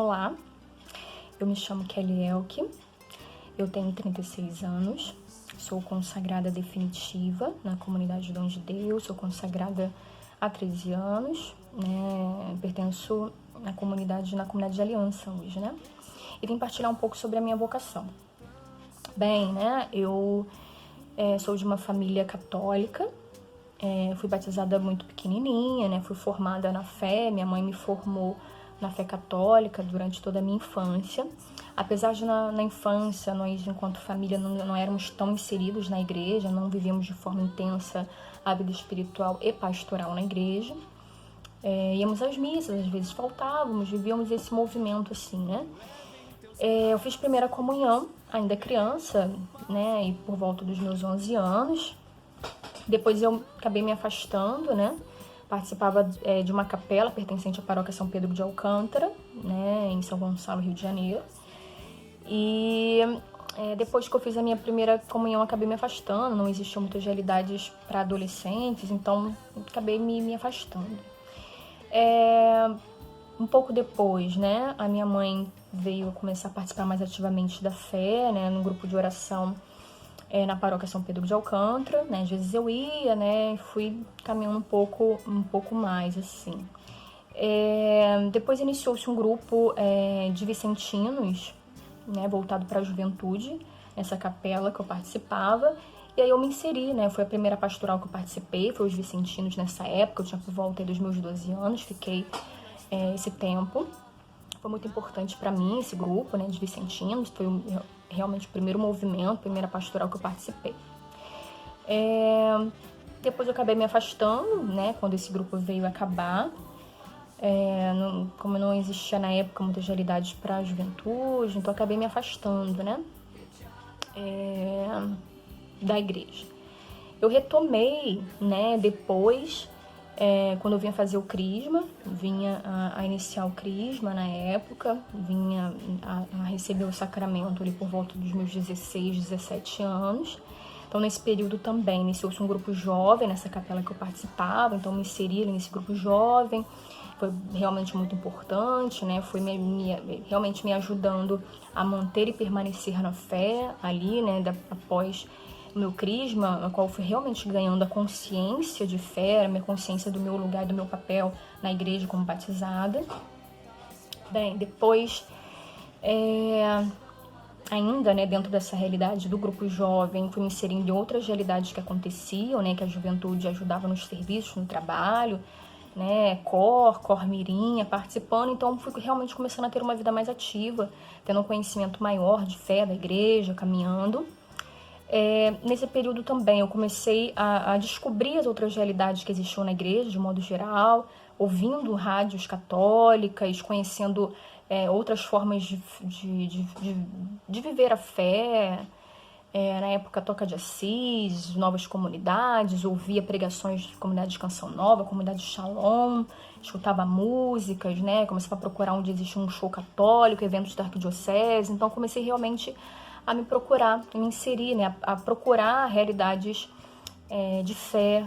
Olá, eu me chamo Kelly Elke, eu tenho 36 anos, sou consagrada definitiva na comunidade Dom de Deus, sou consagrada há 13 anos, pertenço na comunidade de Aliança hoje, E vim partilhar um pouco sobre a minha vocação. Bem, eu sou de uma família católica, fui batizada muito pequenininha, fui formada na fé, minha mãe me formou na fé católica durante toda a minha infância. Apesar de na infância nós, enquanto família, não éramos tão inseridos na igreja, não vivíamos de forma intensa a vida espiritual e pastoral na igreja. Íamos às missas, às vezes faltávamos, vivíamos esse movimento assim, eu fiz primeira comunhão, ainda criança, e por volta dos meus 11 anos. Depois eu acabei me afastando, Participava de uma capela pertencente à paróquia São Pedro de Alcântara, em São Gonçalo, Rio de Janeiro. E depois que eu fiz a minha primeira comunhão, acabei me afastando, não existiam muitas realidades para adolescentes, então acabei me afastando. Um pouco depois, a minha mãe veio começar a participar mais ativamente da fé, no grupo de oração na paróquia São Pedro de Alcântara, Às vezes eu ia, e fui caminhando um pouco mais, assim. Depois iniciou-se um grupo de vicentinos, voltado para a juventude, nessa capela que eu participava, e aí eu me inseri, Foi a primeira pastoral que eu participei, foi os vicentinos nessa época, eu tinha por volta dos meus 12 anos, fiquei esse tempo. Foi muito importante para mim esse grupo, de vicentinos, foi realmente o primeiro movimento, a primeira pastoral que eu participei. Depois eu acabei me afastando, quando esse grupo veio acabar. Como não existia na época muitas realidades para a juventude, então eu acabei me afastando, da igreja. Eu retomei, depois, quando eu vinha fazer o crisma, vinha a iniciar o crisma na época, vinha a receber o sacramento ali por volta dos meus 16, 17 anos. Então, nesse período também, iniciou-se um grupo jovem nessa capela que eu participava, então me inseri nesse grupo jovem, foi realmente muito importante, Foi realmente me ajudando a manter e permanecer na fé ali, após o meu crisma, no qual eu fui realmente ganhando a consciência de fé, a minha consciência do meu lugar, do meu papel na igreja como batizada. Bem, depois, ainda, dentro dessa realidade do grupo jovem, fui me inserindo em outras realidades que aconteciam, que a juventude ajudava nos serviços, no trabalho, Cor mirim, participando, então fui realmente começando a ter uma vida mais ativa, tendo um conhecimento maior de fé da igreja, caminhando. Nesse período também eu comecei a descobrir as outras realidades que existiam na igreja, de modo geral, ouvindo rádios católicas, conhecendo outras formas de viver a fé. Na época, Toca de Assis, novas comunidades, ouvia pregações de comunidade de Canção Nova, comunidade de Shalom, escutava músicas, Comecei a procurar onde existia um show católico, eventos da arquidiocese, então comecei realmente a me procurar, a me inserir, a procurar realidades de fé,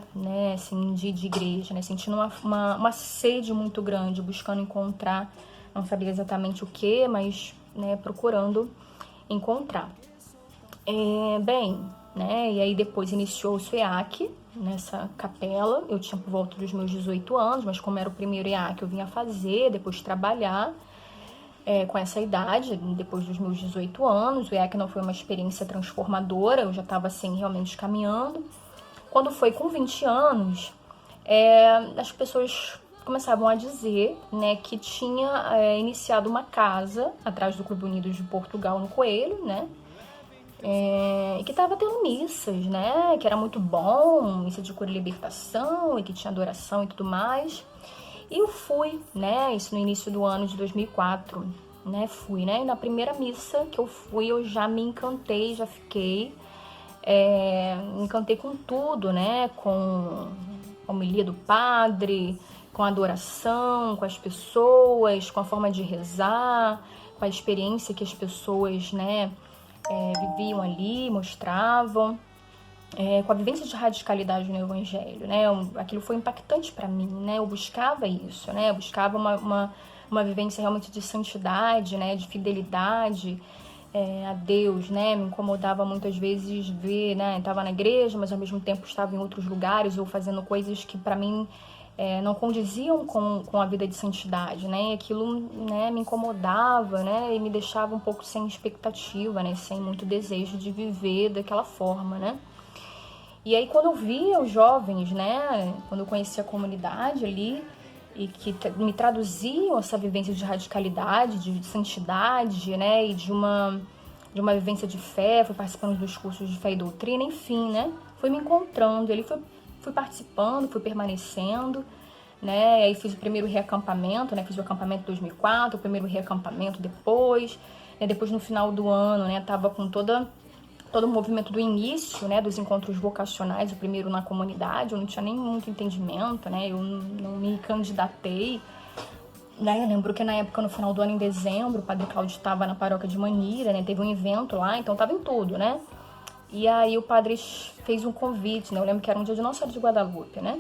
assim, de igreja, sentindo uma sede muito grande, buscando encontrar, não sabia exatamente o que, mas procurando encontrar. E aí depois iniciou-se o EAC nessa capela, eu tinha por volta dos meus 18 anos, mas como era o primeiro EAC eu vinha fazer, depois trabalhar, com essa idade, depois dos meus 18 anos, o EAC não foi uma experiência transformadora, eu já estava assim realmente caminhando. Quando foi com 20 anos, as pessoas começavam a dizer, que tinha iniciado uma casa atrás do Clube Unidos de Portugal, no Coelho, e que estava tendo missas, que era muito bom, missa de cura e libertação, e que tinha adoração e tudo mais. E eu fui, isso no início do ano de 2004, fui, e na primeira missa que eu fui, eu já me encantei, já fiquei, me encantei com tudo, com a homilia do padre, com a adoração, com as pessoas, com a forma de rezar, com a experiência que as pessoas, viviam ali, mostravam. Com a vivência de radicalidade no Evangelho, Aquilo foi impactante para mim, Eu buscava isso, Eu buscava uma uma vivência realmente de santidade, né, de fidelidade a Deus, né, me incomodava muitas vezes ver, né, estava na igreja, mas ao mesmo tempo estava em outros lugares ou fazendo coisas que para mim não condiziam com a vida de santidade, né, e aquilo, né, me incomodava, né, e me deixava um pouco sem expectativa, né, sem muito desejo de viver daquela forma, né. E aí quando eu via os jovens, né, quando eu conhecia a comunidade ali, e que me traduziam essa vivência de radicalidade, de santidade, né, e de uma vivência de fé, fui participando dos cursos de fé e doutrina, enfim, né, fui me encontrando, ali fui participando, fui permanecendo, né, aí fiz o primeiro reacampamento, né, fiz o acampamento 2004, o primeiro reacampamento depois, né, depois no final do ano, né, tava com todo o movimento do início, né, dos encontros vocacionais, o primeiro na comunidade, eu não tinha nem muito entendimento, né, eu não me candidatei, né, eu lembro que na época, no final do ano, em dezembro, o Padre Cláudio estava na paróquia de Manira, né, teve um evento lá, então tava em tudo, né, e aí o padre fez um convite, né, eu lembro que era um dia de Nossa Senhora de Guadalupe, né,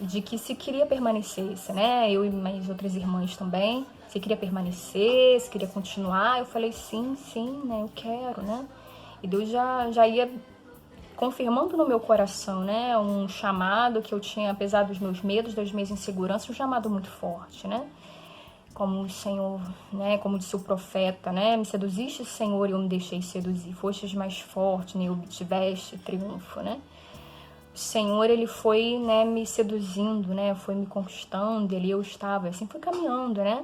de que se queria permanecesse, né, eu e mais outras irmãs também, se queria permanecer, se queria continuar, eu falei sim, né, eu quero, né, e Deus já ia confirmando no meu coração, né, um chamado que eu tinha, apesar dos meus medos, das minhas inseguranças, um chamado muito forte, né, como o Senhor, né, como disse o profeta, né, me seduziste, Senhor, e eu me deixei seduzir, fostes mais forte, né, e obtiveste triunfo, né. O Senhor, ele foi, né, me seduzindo, né, foi me conquistando, ele eu estava, assim, fui caminhando, né,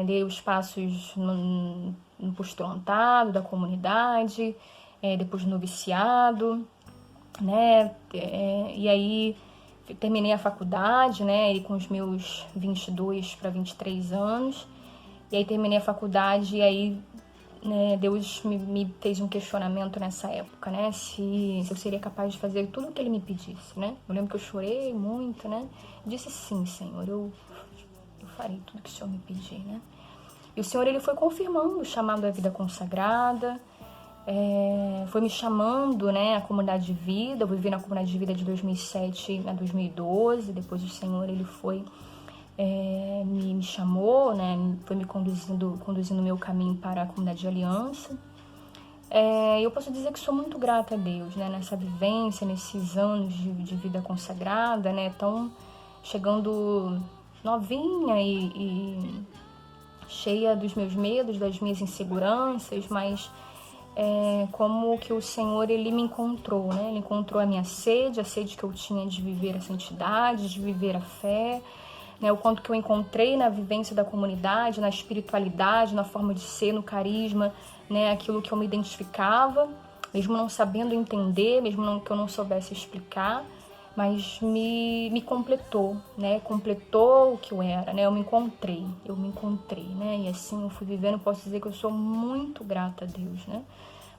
dei os passos no postulantado da comunidade, depois do noviciado, né, e aí terminei a faculdade, né, e com os meus 22 para 23 anos, e aí terminei a faculdade e aí, né, Deus me fez um questionamento nessa época, né, se eu seria capaz de fazer tudo o que ele me pedisse, né, eu lembro que eu chorei muito, né, disse sim, Senhor, eu farei tudo que o Senhor me pedir, né, e o Senhor, ele foi confirmando o chamado à vida consagrada, foi me chamando, né, a comunidade de vida, eu vivi na comunidade de vida de 2007 a 2012, depois o Senhor, ele foi, me chamou, né, foi me conduzindo o meu caminho para a comunidade de aliança. Eu posso dizer que sou muito grata a Deus, né, nessa vivência, nesses anos de vida consagrada, né, tão chegando novinha e cheia dos meus medos, das minhas inseguranças, mas como que o Senhor, ele me encontrou, né? Ele encontrou a minha sede, a sede que eu tinha de viver a santidade, de viver a fé, né? O quanto que eu encontrei na vivência da comunidade, na espiritualidade, na forma de ser, no carisma, né? Aquilo que eu me identificava, mesmo não sabendo entender, mesmo que eu não soubesse explicar, mas me completou, né? Completou o que eu era, né? Eu me encontrei, né? E assim eu fui vivendo, posso dizer que eu sou muito grata a Deus, né?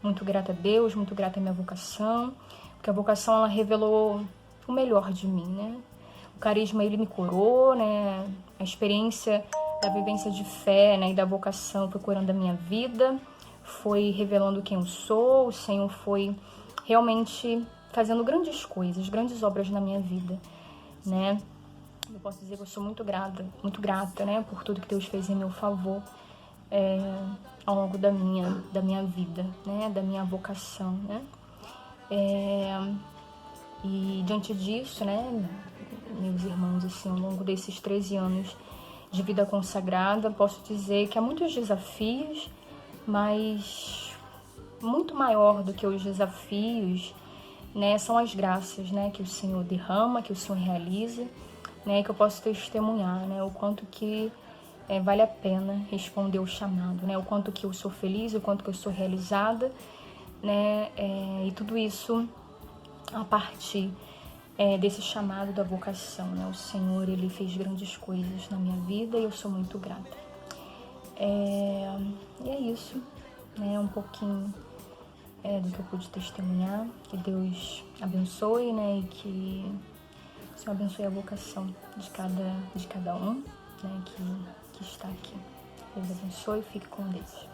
Muito grata a Deus, muito grata à minha vocação, porque a vocação, ela revelou o melhor de mim, né? O carisma, ele me curou, né? A experiência da vivência de fé, né? E da vocação foi curando a minha vida, foi revelando quem eu sou, o Senhor foi realmente fazendo grandes coisas, grandes obras na minha vida, né? Eu posso dizer que eu sou muito grata, né? Por tudo que Deus fez em meu favor ao longo da minha vida, né? Da minha vocação, né? E diante disso, né? Meus irmãos, assim, ao longo desses 13 anos de vida consagrada, posso dizer que há muitos desafios, mas muito maior do que os desafios, né, são as graças, né, que o Senhor derrama, que o Senhor realiza, né, que eu posso testemunhar, né, o quanto que vale a pena responder o chamado, né, o quanto que eu sou feliz, o quanto que eu sou realizada, né, e tudo isso a partir desse chamado da vocação, né, o Senhor, ele fez grandes coisas na minha vida e eu sou muito grata. E é isso, né, um pouquinho do que eu pude testemunhar. Que Deus abençoe, né, e que o Senhor abençoe a vocação de cada um, né, que está aqui. Deus abençoe e fique com Deus.